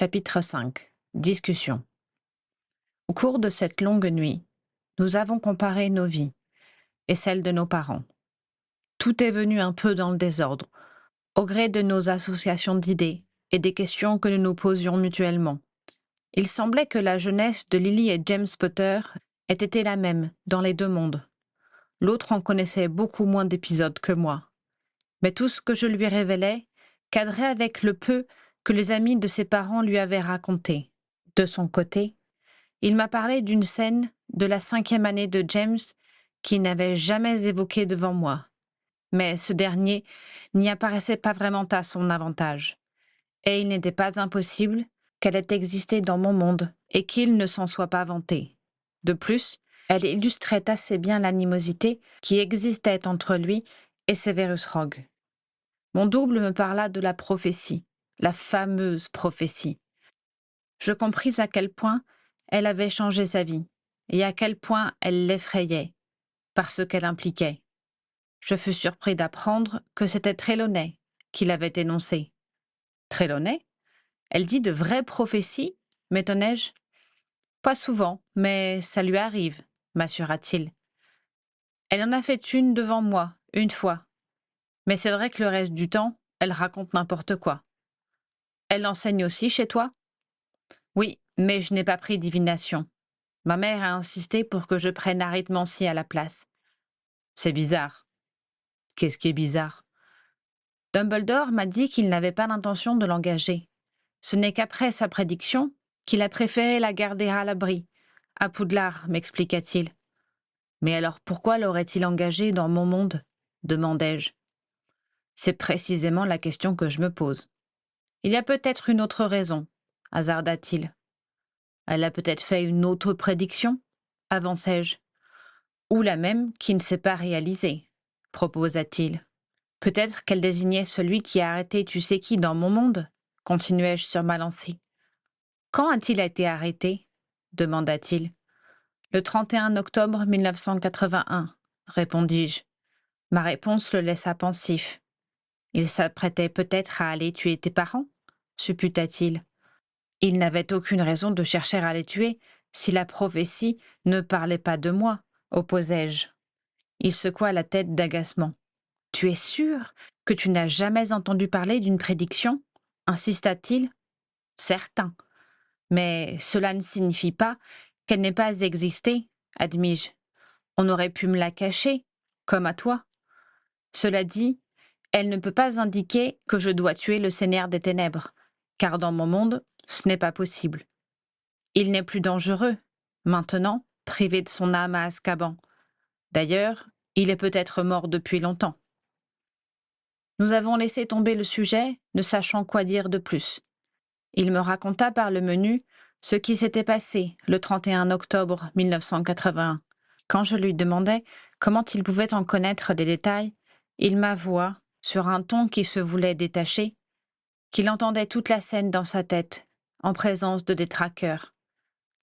Chapitre 5. Discussion. Au cours de cette longue nuit, nous avons comparé nos vies et celles de nos parents. Tout est venu un peu dans le désordre, au gré de nos associations d'idées et des questions que nous nous posions mutuellement. Il semblait que la jeunesse de Lily et James Potter ait été la même dans les deux mondes. L'autre en connaissait beaucoup moins d'épisodes que moi. Mais tout ce que je lui révélais cadrait avec le peu que les amis de ses parents lui avaient raconté. De son côté, il m'a parlé d'une scène de la 5e année de James qu'il n'avait jamais évoquée devant moi. Mais ce dernier n'y apparaissait pas vraiment à son avantage. Et il n'était pas impossible qu'elle ait existé dans mon monde et qu'il ne s'en soit pas vanté. De plus, elle illustrait assez bien l'animosité qui existait entre lui et Severus Rogue. Mon double me parla de la prophétie, la fameuse prophétie. Je compris à quel point elle avait changé sa vie et à quel point elle l'effrayait, par ce qu'elle impliquait. Je fus surpris d'apprendre que c'était Trelawney qui l'avait énoncée. Trelawney? Elle dit de vraies prophéties? M'étonnai-je. Pas souvent, mais ça lui arrive, m'assura-t-il. Elle en a fait une devant moi, une fois. Mais c'est vrai que le reste du temps, elle raconte n'importe quoi. Elle enseigne aussi chez toi? Oui, mais je n'ai pas pris divination. Ma mère a insisté pour que je prenne arithmancie à la place. C'est bizarre. Qu'est-ce qui est bizarre? Dumbledore m'a dit qu'il n'avait pas l'intention de l'engager. Ce n'est qu'après sa prédiction qu'il a préféré la garder à l'abri. À Poudlard, m'expliqua-t-il. Mais alors pourquoi l'aurait-il engagée dans mon monde? Demandai-je. C'est précisément la question que je me pose. Il y a peut-être une autre raison, hasarda-t-il. Elle a peut-être fait une autre prédiction, avançai-je. Ou la même qui ne s'est pas réalisée, proposa-t-il. Peut-être qu'elle désignait celui qui a arrêté tu sais qui dans mon monde, continuai-je sur ma lancée. Quand a-t-il été arrêté? Demanda-t-il. Le 31 octobre 1981, répondis-je. Ma réponse le laissa pensif. Il s'apprêtait peut-être à aller tuer tes parents, supputa-t-il. Il n'avait aucune raison de chercher à les tuer si la prophétie ne parlait pas de moi, opposai-je. Il secoua la tête d'agacement. Tu es sûr que tu n'as jamais entendu parler d'une prédiction? Insista-t-il. Certain. Mais cela ne signifie pas qu'elle n'ait pas existé, admis-je. On aurait pu me la cacher, comme à toi. Cela dit, elle ne peut pas indiquer que je dois tuer le Seigneur des Ténèbres, car dans mon monde, ce n'est pas possible. Il n'est plus dangereux, maintenant, privé de son âme à Azkaban. D'ailleurs, il est peut-être mort depuis longtemps. Nous avons laissé tomber le sujet, ne sachant quoi dire de plus. Il me raconta par le menu ce qui s'était passé le 31 octobre 1981. Quand je lui demandai comment il pouvait en connaître les détails, il m'avoua, sur un ton qui se voulait détaché, qu'il entendait toute la scène dans sa tête, en présence de détraqueurs.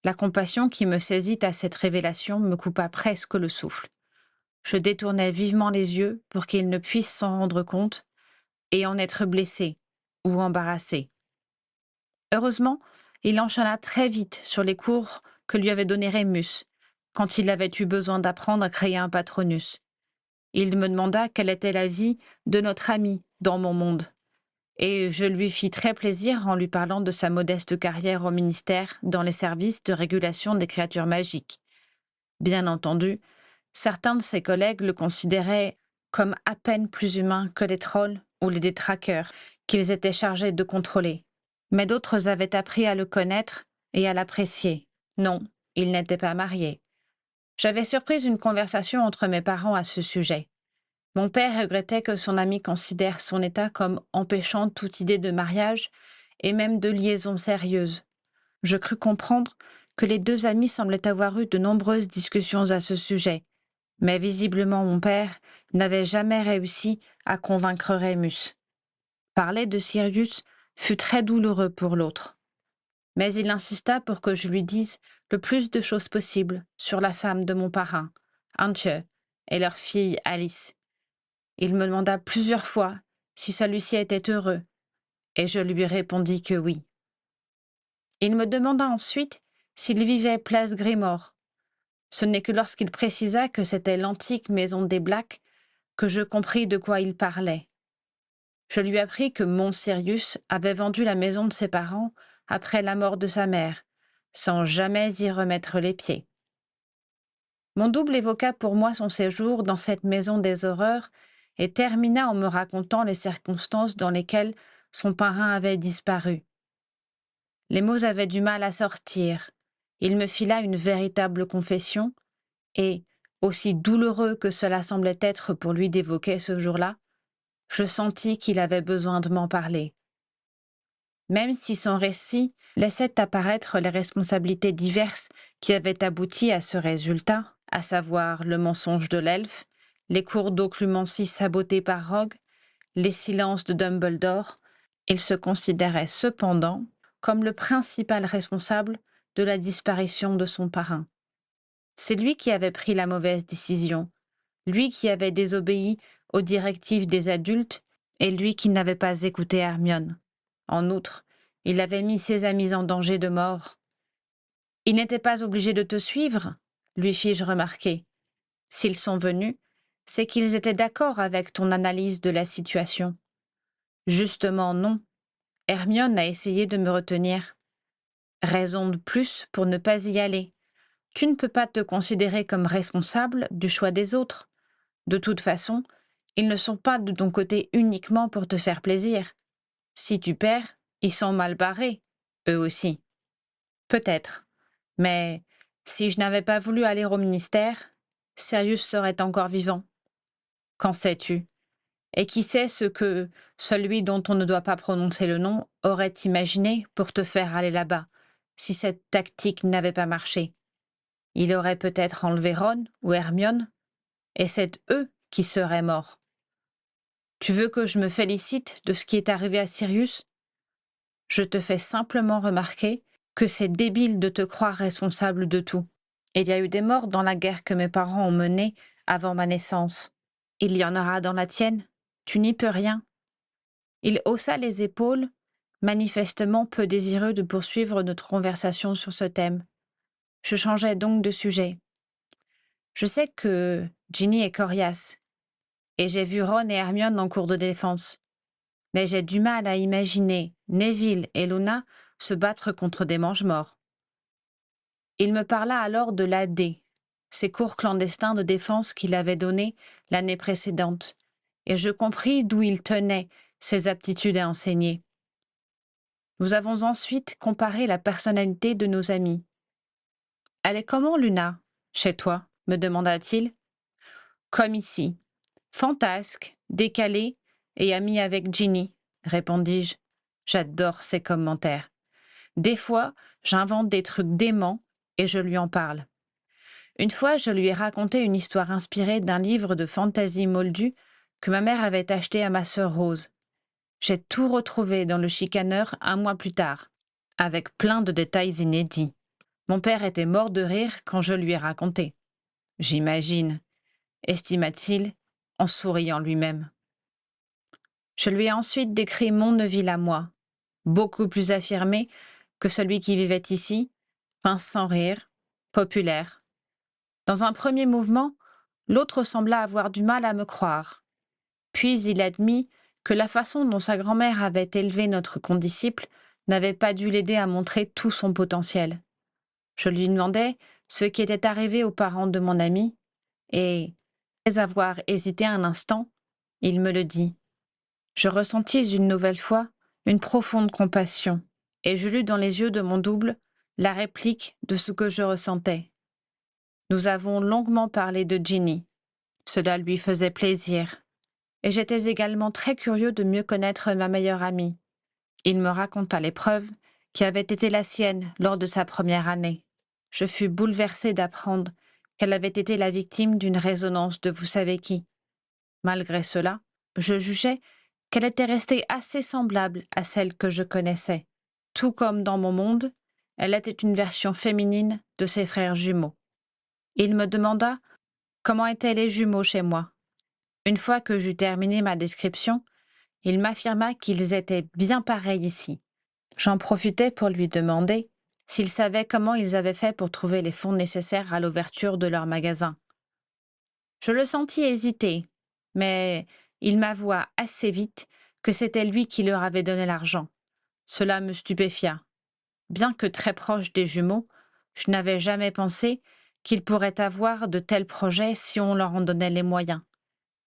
La compassion qui me saisit à cette révélation me coupa presque le souffle. Je détournai vivement les yeux pour qu'il ne puisse s'en rendre compte et en être blessé ou embarrassé. Heureusement, il enchaîna très vite sur les cours que lui avait donnés Rémus, quand il avait eu besoin d'apprendre à créer un patronus. Il me demanda quelle était la vie de notre ami dans mon monde, et je lui fis très plaisir en lui parlant de sa modeste carrière au ministère dans les services de régulation des créatures magiques. Bien entendu, certains de ses collègues le considéraient comme à peine plus humain que les trolls ou les détraqueurs qu'ils étaient chargés de contrôler. Mais d'autres avaient appris à le connaître et à l'apprécier. Non, il n'était pas marié. J'avais surpris une conversation entre mes parents à ce sujet. Mon père regrettait que son ami considère son état comme empêchant toute idée de mariage et même de liaison sérieuse. Je crus comprendre que les deux amis semblaient avoir eu de nombreuses discussions à ce sujet, mais visiblement mon père n'avait jamais réussi à convaincre Rémus. Parler de Sirius fut très douloureux pour l'autre. Mais il insista pour que je lui dise le plus de choses possible sur la femme de mon parrain, Antje, et leur fille Alice. Il me demanda plusieurs fois si celui-ci était heureux, et je lui répondis que oui. Il me demanda ensuite s'il vivait place Grimord. Ce n'est que lorsqu'il précisa que c'était l'antique maison des Black que je compris de quoi il parlait. Je lui appris que Mons Sirius avait vendu la maison de ses parents après la mort de sa mère, sans jamais y remettre les pieds. Mon double évoqua pour moi son séjour dans cette maison des horreurs et termina en me racontant les circonstances dans lesquelles son parrain avait disparu. Les mots avaient du mal à sortir. Il me fit là une véritable confession, et, aussi douloureux que cela semblait être pour lui d'évoquer ce jour-là, je sentis qu'il avait besoin de m'en parler. Même si son récit laissait apparaître les responsabilités diverses qui avaient abouti à ce résultat, à savoir le mensonge de l'elfe, les cours d'occlumencie sabotés par Rogue, les silences de Dumbledore, il se considérait cependant comme le principal responsable de la disparition de son parrain. C'est lui qui avait pris la mauvaise décision, lui qui avait désobéi aux directives des adultes et lui qui n'avait pas écouté Hermione. En outre, il avait mis ses amis en danger de mort. « Ils n'étaient pas obligés de te suivre ?» lui fis-je remarquer. « S'ils sont venus, c'est qu'ils étaient d'accord avec ton analyse de la situation. » Justement non. Hermione a essayé de me retenir. Raison de plus pour ne pas y aller. Tu ne peux pas te considérer comme responsable du choix des autres. De toute façon, ils ne sont pas de ton côté uniquement pour te faire plaisir. Si tu perds, ils sont mal barrés, eux aussi. Peut-être, mais si je n'avais pas voulu aller au ministère, Sirius serait encore vivant. Qu'en sais-tu? Et qui sait ce que celui dont on ne doit pas prononcer le nom aurait imaginé pour te faire aller là-bas, si cette tactique n'avait pas marché? Il aurait peut-être enlevé Ron ou Hermione, et c'est eux qui seraient morts. Tu veux que je me félicite de ce qui est arrivé à Sirius? Je te fais simplement remarquer que c'est débile de te croire responsable de tout. Il y a eu des morts dans la guerre que mes parents ont menée avant ma naissance. Il y en aura dans la tienne. Tu n'y peux rien. Il haussa les épaules, manifestement peu désireux de poursuivre notre conversation sur ce thème. Je changeai donc de sujet. Je sais que Ginny est coriace, et j'ai vu Ron et Hermione en cours de défense. Mais j'ai du mal à imaginer Neville et Luna se battre contre des mange-morts. Il me parla alors de l'AD, ces cours clandestins de défense qu'il avait donnés l'année précédente, et je compris d'où il tenait ses aptitudes à enseigner. Nous avons ensuite comparé la personnalité de nos amis. « Elle est comment, Luna, chez toi ?» me demanda-t-il. « Comme ici, fantasque, décalée et amie avec Ginny, » répondis-je. J'adore ces commentaires. Des fois, j'invente des trucs déments et je lui en parle. Une fois, je lui ai raconté une histoire inspirée d'un livre de fantasy moldu que ma mère avait acheté à ma sœur Rose. J'ai tout retrouvé dans le chicaneur un mois plus tard, avec plein de détails inédits. Mon père était mort de rire quand je lui ai raconté. J'imagine, estima-t-il, en souriant lui-même. Je lui ai ensuite décrit mon Neville à moi, beaucoup plus affirmé que celui qui vivait ici, pince sans rire, populaire. Dans un premier mouvement, l'autre sembla avoir du mal à me croire. Puis il admit que la façon dont sa grand-mère avait élevé notre condisciple n'avait pas dû l'aider à montrer tout son potentiel. Je lui demandai ce qui était arrivé aux parents de mon ami, et, après avoir hésité un instant, il me le dit. Je ressentis une nouvelle fois une profonde compassion, et je lus dans les yeux de mon double la réplique de ce que je ressentais. Nous avons longuement parlé de Ginny. Cela lui faisait plaisir. Et j'étais également très curieux de mieux connaître ma meilleure amie. Il me raconta l'épreuve qui avait été la sienne lors de sa première année. Je fus bouleversée d'apprendre qu'elle avait été la victime d'une résonance de vous savez qui. Malgré cela, je jugeais qu'elle était restée assez semblable à celle que je connaissais. Tout comme dans mon monde, elle était une version féminine de ses frères jumeaux. Il me demanda comment étaient les jumeaux chez moi. Une fois que j'eus terminé ma description, il m'affirma qu'ils étaient bien pareils ici. J'en profitais pour lui demander s'il savait comment ils avaient fait pour trouver les fonds nécessaires à l'ouverture de leur magasin. Je le sentis hésiter, mais il m'avoua assez vite que c'était lui qui leur avait donné l'argent. Cela me stupéfia. Bien que très proche des jumeaux, je n'avais jamais pensé qu'ils pourraient avoir de tels projets si on leur en donnait les moyens.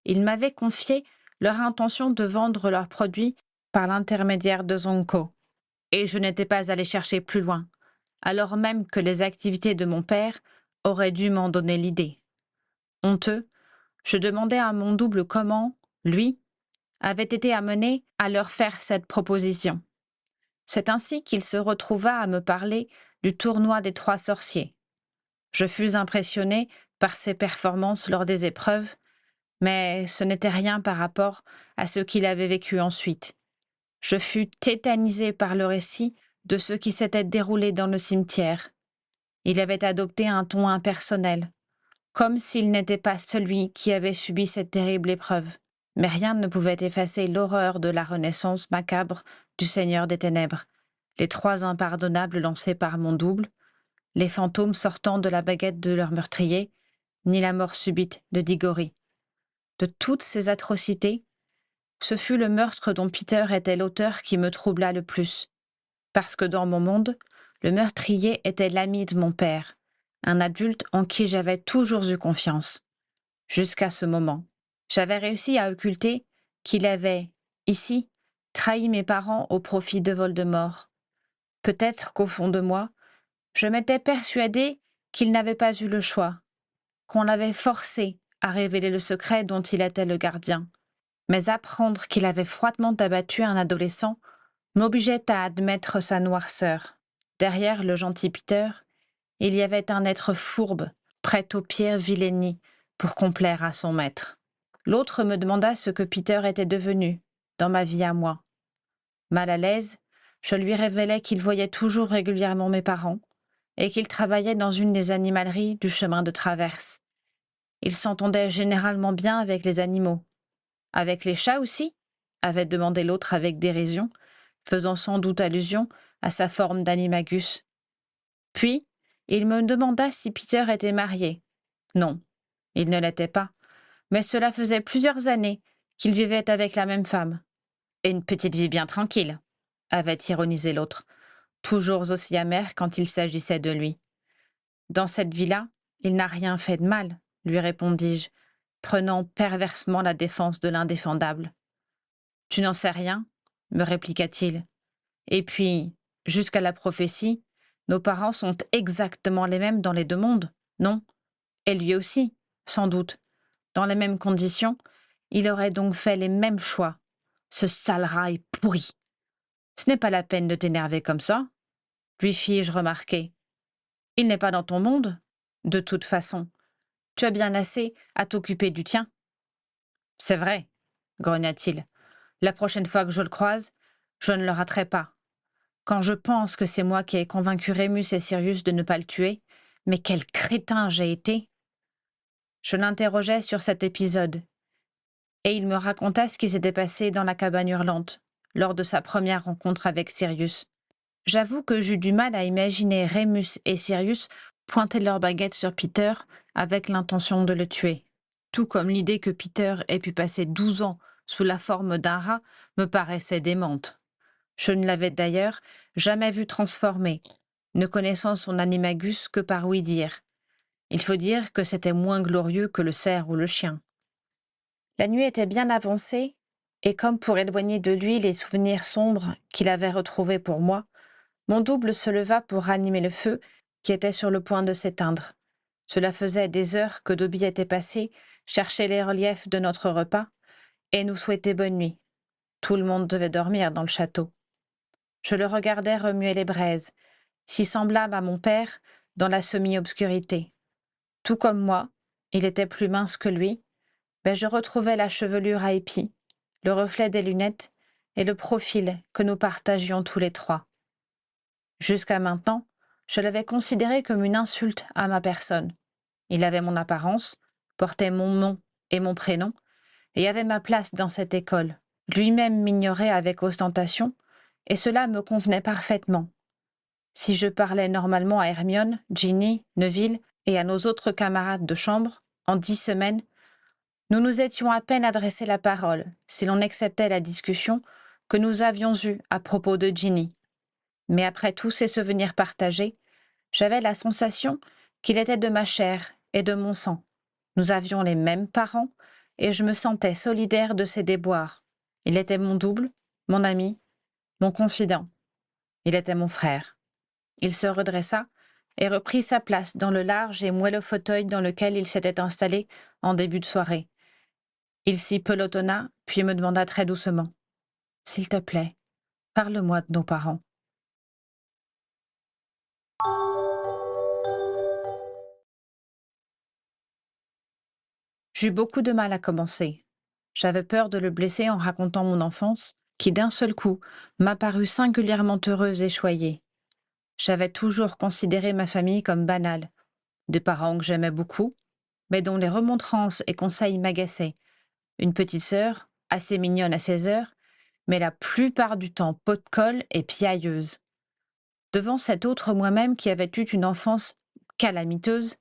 Ils m'avaient confié leur intention de vendre leurs produits par l'intermédiaire de Zonko, et je n'étais pas allé chercher plus loin, alors même que les activités de mon père auraient dû m'en donner l'idée. Honteux, je demandais à mon double comment, lui, avait été amené à leur faire cette proposition. C'est ainsi qu'il se retrouva à me parler du tournoi des 3 sorciers. Je fus impressionné par ses performances lors des épreuves, mais ce n'était rien par rapport à ce qu'il avait vécu ensuite. Je fus tétanisé par le récit de ce qui s'était déroulé dans le cimetière. Il avait adopté un ton impersonnel, comme s'il n'était pas celui qui avait subi cette terrible épreuve. Mais rien ne pouvait effacer l'horreur de la renaissance macabre du Seigneur des Ténèbres, les 3 impardonnables lancés par mon double, les fantômes sortant de la baguette de leur meurtrier, ni la mort subite de Diggory. De toutes ces atrocités, ce fut le meurtre dont Peter était l'auteur qui me troubla le plus, parce que dans mon monde, le meurtrier était l'ami de mon père, un adulte en qui j'avais toujours eu confiance. Jusqu'à ce moment, j'avais réussi à occulter qu'il avait, ici, trahi mes parents au profit de Voldemort. Peut-être qu'au fond de moi, je m'étais persuadée qu'il n'avait pas eu le choix, qu'on l'avait forcé à révéler le secret dont il était le gardien. Mais apprendre qu'il avait froidement abattu un adolescent m'obligeait à admettre sa noirceur. Derrière le gentil Peter, il y avait un être fourbe, prêt aux pires vilainies pour complaire à son maître. L'autre me demanda ce que Peter était devenu dans ma vie à moi. Mal à l'aise, je lui révélai qu'il voyait toujours régulièrement mes parents et qu'il travaillait dans une des animaleries du chemin de traverse. Il s'entendait généralement bien avec les animaux. Avec les chats aussi ? Avait demandé l'autre avec dérision, faisant sans doute allusion à sa forme d'animagus. Puis, il me demanda si Peter était marié. Non, il ne l'était pas, mais cela faisait plusieurs années qu'il vivait avec la même femme. Et une petite vie bien tranquille, avait ironisé l'autre, toujours aussi amer quand il s'agissait de lui. Dans cette vie-là, il n'a rien fait de mal, lui répondis-je, prenant perversement la défense de l'indéfendable. Tu n'en sais rien, me répliqua-t-il. Et puis, jusqu'à la prophétie, nos parents sont exactement les mêmes dans les 2 mondes, non? Et lui aussi, sans doute. Dans les mêmes conditions, il aurait donc fait les mêmes choix. Ce sale rat est pourri. Ce n'est pas la peine de t'énerver comme ça, lui fis-je remarquer. Il n'est pas dans ton monde, de toute façon. Tu as bien assez à t'occuper du tien. C'est vrai, grogna-t-il. La prochaine fois que je le croise, je ne le raterai pas. Quand je pense que c'est moi qui ai convaincu Rémus et Sirius de ne pas le tuer, mais quel crétin j'ai été! Je l'interrogeai sur cet épisode, et il me raconta ce qui s'était passé dans la cabane hurlante, lors de sa première rencontre avec Sirius. J'avoue que j'eus du mal à imaginer Rémus et Sirius pointer leurs baguettes sur Peter avec l'intention de le tuer. Tout comme l'idée que Peter ait pu passer 12 ans sous la forme d'un rat me paraissait démente. Je ne l'avais d'ailleurs jamais vu transformé, ne connaissant son animagus que par ouï-dire. Il faut dire que c'était moins glorieux que le cerf ou le chien. La nuit était bien avancée, et comme pour éloigner de lui les souvenirs sombres qu'il avait retrouvés pour moi, mon double se leva pour ranimer le feu qui était sur le point de s'éteindre. Cela faisait des heures que Dobby était passé chercher les reliefs de notre repas et nous souhaitait bonne nuit. Tout le monde devait dormir dans le château. Je le regardais remuer les braises, si semblable à mon père dans la semi-obscurité. Tout comme moi, il était plus mince que lui, mais je retrouvais la chevelure à épis, le reflet des lunettes et le profil que nous partagions tous les 3. Jusqu'à maintenant, je l'avais considéré comme une insulte à ma personne. Il avait mon apparence, portait mon nom et mon prénom, et avait ma place dans cette école. Lui-même m'ignorait avec ostentation, et cela me convenait parfaitement. Si je parlais normalement à Hermione, Ginny, Neville et à nos autres camarades de chambre, en 10 semaines, nous nous étions à peine adressé la parole, si l'on acceptait la discussion que nous avions eue à propos de Ginny. Mais après tous ces souvenirs partagés, j'avais la sensation qu'il était de ma chair et de mon sang. Nous avions les mêmes parents, et je me sentais solidaire de ses déboires. Il était mon double, mon ami, mon confident. Il était mon frère. Il se redressa et reprit sa place dans le large et moelleux fauteuil dans lequel il s'était installé en début de soirée. Il s'y pelotonna, puis me demanda très doucement : « S'il te plaît, parle-moi de nos parents. » J'eus beaucoup de mal à commencer. J'avais peur de le blesser en racontant mon enfance, qui d'un seul coup m'apparut singulièrement heureuse et choyée. J'avais toujours considéré ma famille comme banale, des parents que j'aimais beaucoup, mais dont les remontrances et conseils m'agaçaient. Une petite sœur, assez mignonne à ses heures, mais la plupart du temps pot de colle et piailleuse. Devant cet autre moi-même qui avait eu une enfance calamiteuse,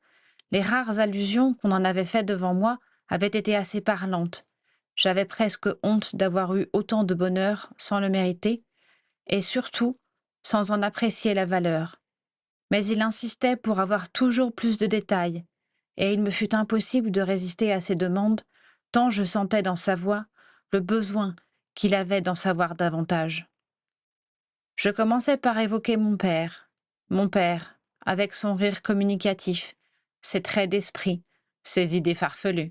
les rares allusions qu'on en avait faites devant moi avaient été assez parlantes. J'avais presque honte d'avoir eu autant de bonheur sans le mériter, et surtout sans en apprécier la valeur. Mais il insistait pour avoir toujours plus de détails, et il me fut impossible de résister à ses demandes, tant je sentais dans sa voix le besoin qu'il avait d'en savoir davantage. Je commençai par évoquer mon père, avec son rire communicatif, ses traits d'esprit, ses idées farfelues.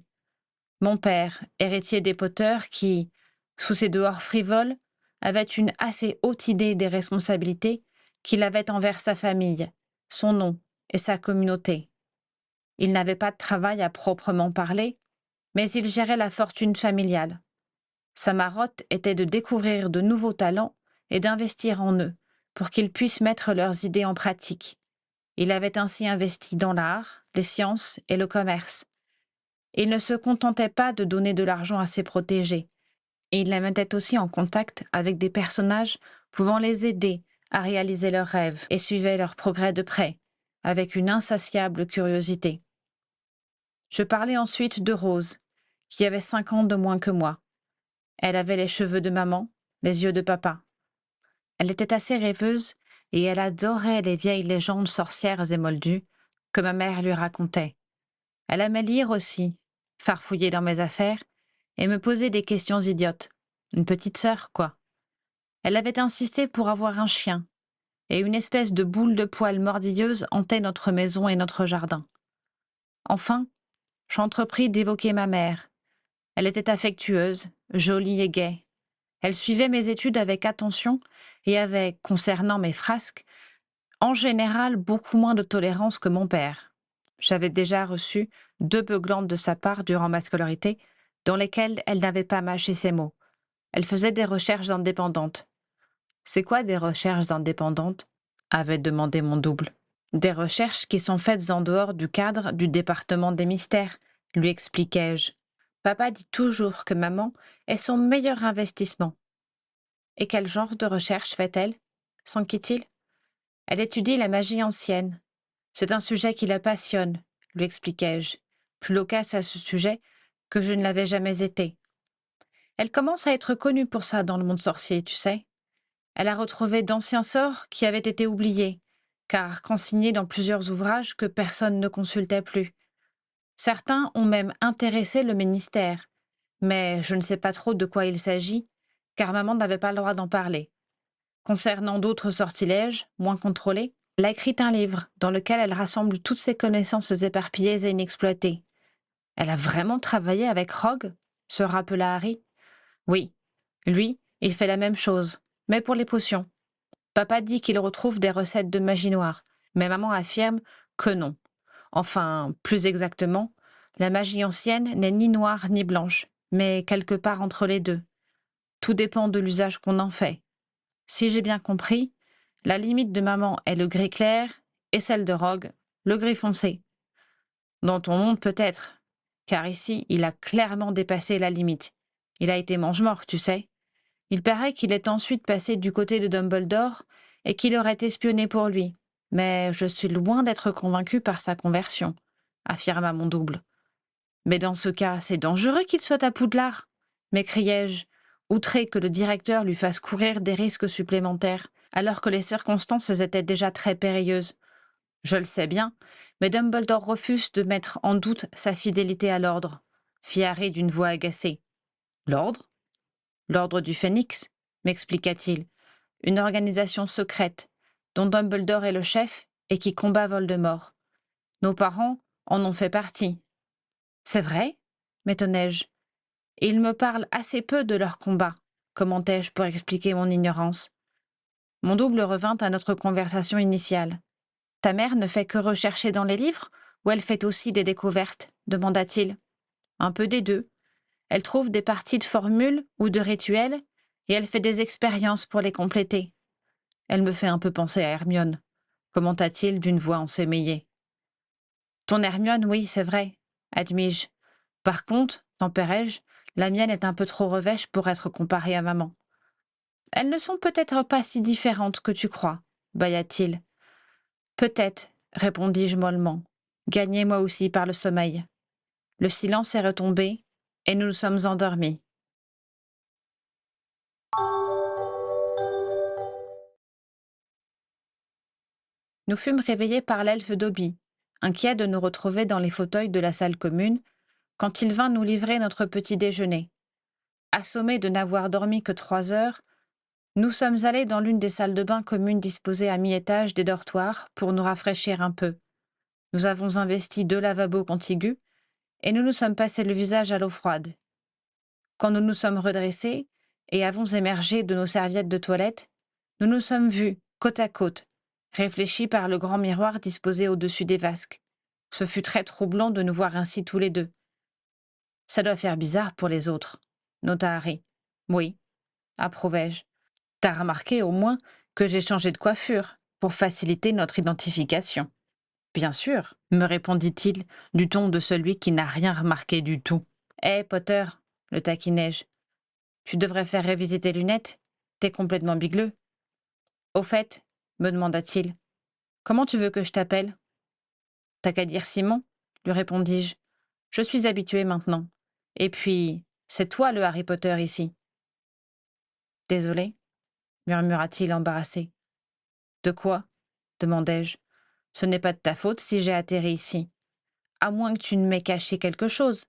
Mon père, héritier des Potter, qui, sous ses dehors frivoles, avait une assez haute idée des responsabilités qu'il avait envers sa famille, son nom et sa communauté. Il n'avait pas de travail à proprement parler, mais il gérait la fortune familiale. Sa marotte était de découvrir de nouveaux talents et d'investir en eux, pour qu'ils puissent mettre leurs idées en pratique. Il avait ainsi investi dans l'art, les sciences et le commerce. Il ne se contentait pas de donner de l'argent à ses protégés. Il les mettait aussi en contact avec des personnages pouvant les aider à réaliser leurs rêves et suivait leurs progrès de près, avec une insatiable curiosité. Je parlais ensuite de Rose, qui avait 5 ans de moins que moi. Elle avait les cheveux de maman, les yeux de papa. Elle était assez rêveuse et elle adorait les vieilles légendes sorcières et moldues que ma mère lui racontait. Elle aimait lire aussi, farfouiller dans mes affaires et me poser des questions idiotes. Une petite sœur, quoi. Elle avait insisté pour avoir un chien, et une espèce de boule de poils mordilleuse hantait notre maison et notre jardin. Enfin, j'entrepris d'évoquer ma mère. Elle était affectueuse, jolie et gaie. Elle suivait mes études avec attention et avait, concernant mes frasques, en général beaucoup moins de tolérance que mon père. J'avais déjà reçu 2 beuglantes de sa part durant ma scolarité, dans lesquelles elle n'avait pas mâché ses mots. Elle faisait des recherches indépendantes. « C'est quoi des recherches indépendantes ?» avait demandé mon double. « Des recherches qui sont faites en dehors du cadre du département des mystères, » lui expliquai-je. « Papa dit toujours que maman est son meilleur investissement. » « Et quel genre de recherche fait-elle ? S'enquit-il ? » ?»« Elle étudie la magie ancienne. C'est un sujet qui la passionne, » lui expliquai-je, plus loquace à ce sujet que je ne l'avais jamais été. Elle commence à être connue pour ça dans le monde sorcier, tu sais. Elle a retrouvé d'anciens sorts qui avaient été oubliés, car consignés dans plusieurs ouvrages que personne ne consultait plus. Certains ont même intéressé le ministère, mais je ne sais pas trop de quoi il s'agit, car maman n'avait pas le droit d'en parler. Concernant d'autres sortilèges, moins contrôlés, elle a écrit un livre dans lequel elle rassemble toutes ses connaissances éparpillées et inexploitées. « Elle a vraiment travaillé avec Rogue ?» se rappela Harry. « Oui, lui, il fait la même chose, mais pour les potions. Papa dit qu'il retrouve des recettes de magie noire, mais maman affirme que non. Enfin, plus exactement, la magie ancienne n'est ni noire ni blanche, mais quelque part entre les deux. Tout dépend de l'usage qu'on en fait. Si j'ai bien compris, la limite de maman est le gris clair et celle de Rogue, le gris foncé. Dans ton monde peut-être, car ici, il a clairement dépassé la limite. Il a été mange-mort, tu sais. Il paraît qu'il est ensuite passé du côté de Dumbledore et qu'il aurait espionné pour lui. Mais je suis loin d'être convaincu par sa conversion, affirma mon double. Mais dans ce cas, c'est dangereux qu'il soit à Poudlard, m'écriai-je, outré que le directeur lui fasse courir des risques supplémentaires, alors que les circonstances étaient déjà très périlleuses. Je le sais bien, mais Dumbledore refuse de mettre en doute sa fidélité à l'ordre, fit Harry d'une voix agacée. L'ordre ? L'ordre du Phénix, m'expliqua-t-il, une organisation secrète, dont Dumbledore est le chef et qui combat Voldemort. Nos parents en ont fait partie. C'est vrai ? M'étonnai-je. Et ils me parlent assez peu de leur combat, commentai-je pour expliquer mon ignorance. Mon double revint à notre conversation initiale. Ta mère ne fait que rechercher dans les livres, ou elle fait aussi des découvertes ? Demanda-t-il. Un peu des deux. Elle trouve des parties de formules ou de rituels, et elle fait des expériences pour les compléter. Elle me fait un peu penser à Hermione, commenta-t-il d'une voix ensémeillée. Ton Hermione, oui, c'est vrai, admis-je. Par contre, tempérai-je, la mienne est un peu trop revêche pour être comparée à maman. Elles ne sont peut-être pas si différentes que tu crois, bâilla-t-il. Peut-être, répondis-je mollement, gagné moi aussi par le sommeil. Le silence est retombé, et nous nous sommes endormis. Nous fûmes réveillés par l'elfe Dobby, inquiet de nous retrouver dans les fauteuils de la salle commune, quand il vint nous livrer notre petit déjeuner. Assommés de n'avoir dormi que 3 heures, nous sommes allés dans l'une des salles de bain communes disposées à mi-étage des dortoirs pour nous rafraîchir un peu. Nous avons investi 2 lavabos contigus et nous nous sommes passés le visage à l'eau froide. Quand nous nous sommes redressés et avons émergé de nos serviettes de toilette, nous nous sommes vus, côte à côte, réfléchis par le grand miroir disposé au-dessus des vasques. Ce fut très troublant de nous voir ainsi tous les deux. Ça doit faire bizarre pour les autres, nota Harry. Oui, approuvai-je. T'as remarqué au moins que j'ai changé de coiffure pour faciliter notre identification. Bien sûr, me répondit-il du ton de celui qui n'a rien remarqué du tout. Hé, Potter, le taquinai-je. Tu devrais faire réviser tes lunettes. T'es complètement bigleux. Au fait, me demanda-t-il, comment tu veux que je t'appelle ? T'as qu'à dire Simon, lui répondis-je. Je suis habitué maintenant. Et puis, c'est toi le Harry Potter ici. Désolé, murmura-t-il embarrassé. De quoi ? Demandai-je. Ce n'est pas de ta faute si j'ai atterri ici. À moins que tu ne m'aies caché quelque chose.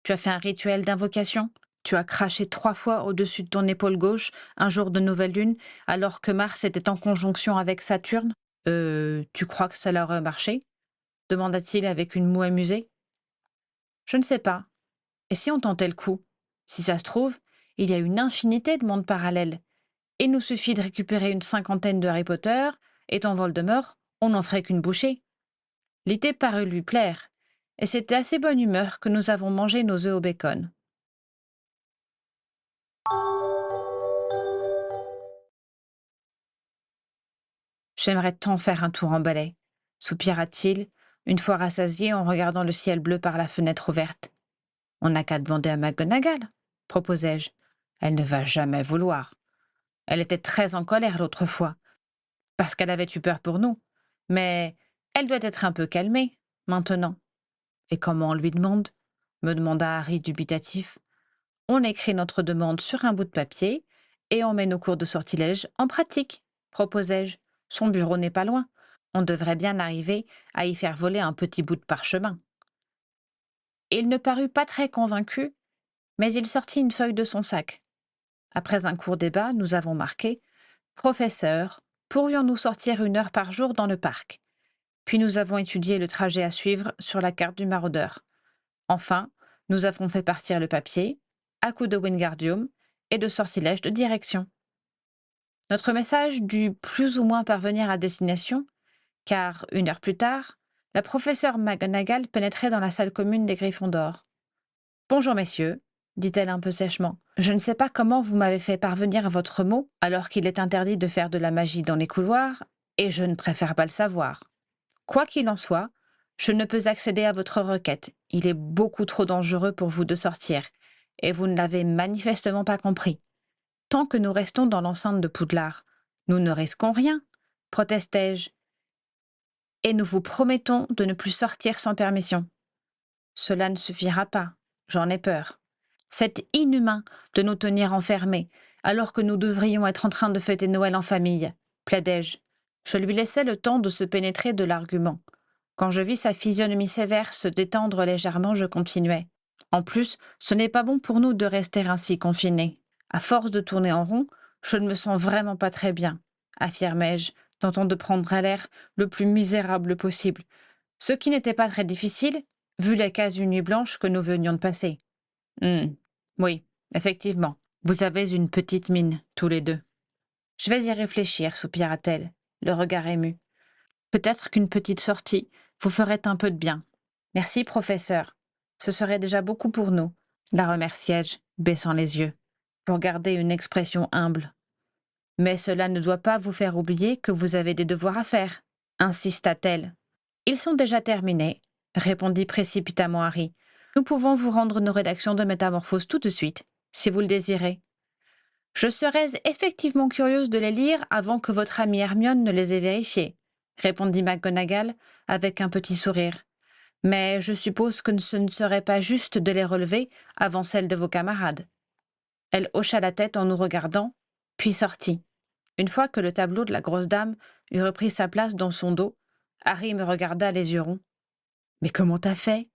Tu as fait un rituel d'invocation. Tu as craché 3 fois au-dessus de ton épaule gauche un jour de nouvelle lune, alors que Mars était en conjonction avec Saturne. Tu crois que ça leur a marché ? Demanda-t-il avec une moue amusée. Je ne sais pas. Et si on tentait le coup ? Si ça se trouve, il y a une infinité de mondes parallèles. Il nous suffit de récupérer une 50aine de Harry Potter, et ton Voldemort, on n'en ferait qu'une bouchée. L'idée parut lui plaire, et c'était à assez bonne humeur que nous avons mangé nos œufs au bacon. J'aimerais tant faire un tour en balai, soupira-t-il, une fois rassasié en regardant le ciel bleu par la fenêtre ouverte. On n'a qu'à demander à McGonagall, proposai-je. Elle ne va jamais vouloir. Elle était très en colère l'autre fois, parce qu'elle avait eu peur pour nous. Mais elle doit être un peu calmée, maintenant. Et comment on lui demande ? Me demanda Harry dubitatif. On écrit notre demande sur un bout de papier et on met nos cours de sortilège en pratique, proposai-je. Son bureau n'est pas loin. On devrait bien arriver à y faire voler un petit bout de parchemin. Il ne parut pas très convaincu, mais il sortit une feuille de son sac. Après un court débat, nous avons marqué « Professeur, pourrions-nous sortir 1 heure par jour dans le parc ?» Puis nous avons étudié le trajet à suivre sur la carte du maraudeur. Enfin, nous avons fait partir le papier, à coups de Wingardium et de sortilège de direction. Notre message dut plus ou moins parvenir à destination, car 1 heure plus tard, la professeure McGonagall pénétrait dans la salle commune des Gryffondor. « Bonjour, messieurs, » dit-elle un peu sèchement. « Je ne sais pas comment vous m'avez fait parvenir votre mot, alors qu'il est interdit de faire de la magie dans les couloirs, et je ne préfère pas le savoir. Quoi qu'il en soit, je ne peux accéder à votre requête. Il est beaucoup trop dangereux pour vous de sortir, et vous ne l'avez manifestement pas compris. tant que nous restons dans l'enceinte de Poudlard. Nous ne risquons rien, protestai-je, et nous vous promettons de ne plus sortir sans permission. Cela ne suffira pas, j'en ai peur. C'est inhumain de nous tenir enfermés, alors que nous devrions être en train de fêter Noël en famille, plaidai-je. Je lui laissai le temps de se pénétrer de l'argument. Quand je vis sa physionomie sévère se détendre légèrement, je continuai. En plus, ce n'est pas bon pour nous de rester ainsi confinés. À force de tourner en rond, je ne me sens vraiment pas très bien, affirmai-je, tentant de prendre l'air le plus misérable possible, ce qui n'était pas très difficile, vu les quasi-nuits blanches que nous venions de passer. Oui, effectivement, vous avez une petite mine, tous les deux. Je vais y réfléchir, soupira-t-elle, le regard ému. Peut-être qu'une petite sortie vous ferait un peu de bien. Merci, professeur. Ce serait déjà beaucoup pour nous, la remerciai-je, baissant les yeux, pour garder une expression humble. Mais cela ne doit pas vous faire oublier que vous avez des devoirs à faire, insista-t-elle. Ils sont déjà terminés, répondit précipitamment Harry. Nous pouvons vous rendre nos rédactions de métamorphose tout de suite, si vous le désirez. Je serais effectivement curieuse de les lire avant que votre amie Hermione ne les ait vérifiées, répondit McGonagall avec un petit sourire. Mais je suppose que ce ne serait pas juste de les relever avant celles de vos camarades. Elle hocha la tête en nous regardant, puis sortit. Une fois que le tableau de la grosse dame eut repris sa place dans son dos, Harry me regarda les yeux ronds. « Mais comment t'as fait ?»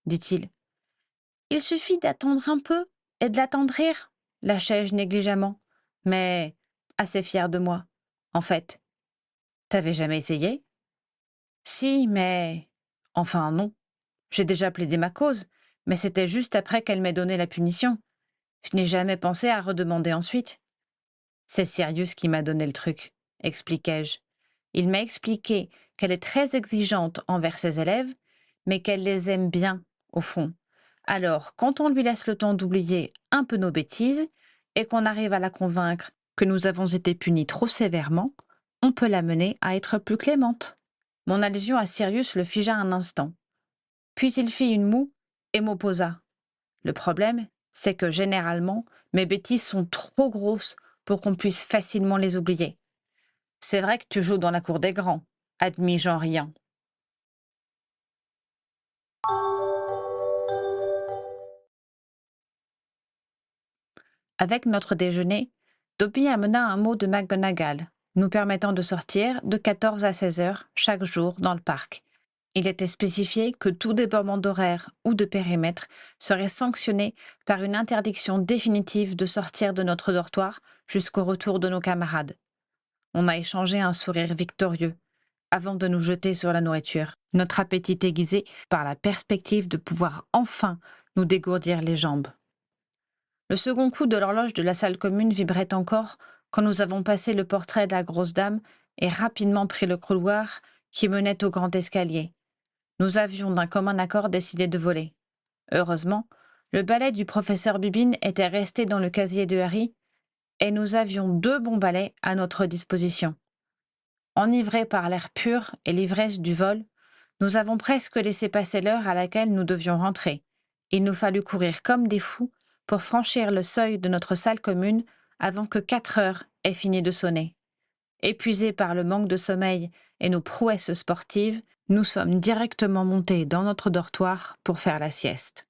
dit-il. « Il suffit d'attendre un peu et de l'attendrir, lâchai-je négligemment, mais assez fière de moi. En fait, t'avais jamais essayé ? Si, mais... Enfin, non. J'ai déjà plaidé ma cause, mais c'était juste après qu'elle m'ait donné la punition. Je n'ai jamais pensé à redemander ensuite. C'est Sirius qui m'a donné le truc, expliquai-je. Il m'a expliqué qu'elle est très exigeante envers ses élèves, mais qu'elle les aime bien, au fond. Alors, quand on lui laisse le temps d'oublier un peu nos bêtises et qu'on arrive à la convaincre que nous avons été punis trop sévèrement, on peut l'amener à être plus clémente. Mon allusion à Sirius le figea un instant. Puis il fit une moue et m'opposa. Le problème, c'est que généralement, mes bêtises sont trop grosses pour qu'on puisse facilement les oublier. C'est vrai que tu joues dans la cour des grands, admis-je en riant. Avec notre déjeuner, Dobby amena un mot de McGonagall, nous permettant de sortir de 14 à 16 heures chaque jour dans le parc. Il était spécifié que tout débordement d'horaire ou de périmètre serait sanctionné par une interdiction définitive de sortir de notre dortoir jusqu'au retour de nos camarades. On a échangé un sourire victorieux avant de nous jeter sur la nourriture, notre appétit aiguisé par la perspective de pouvoir enfin nous dégourdir les jambes. Le second coup de l'horloge de la salle commune vibrait encore quand nous avons passé le portrait de la grosse dame et rapidement pris le couloir qui menait au grand escalier. Nous avions d'un commun accord décidé de voler. Heureusement, le balai du professeur Bibine était resté dans le casier de Harry et nous avions 2 bons balais à notre disposition. Enivrés par l'air pur et l'ivresse du vol, nous avons presque laissé passer l'heure à laquelle nous devions rentrer. Il nous fallut courir comme des fous pour franchir le seuil de notre salle commune avant que 4 heures aient fini de sonner. Épuisés par le manque de sommeil et nos prouesses sportives, nous sommes directement montés dans notre dortoir pour faire la sieste.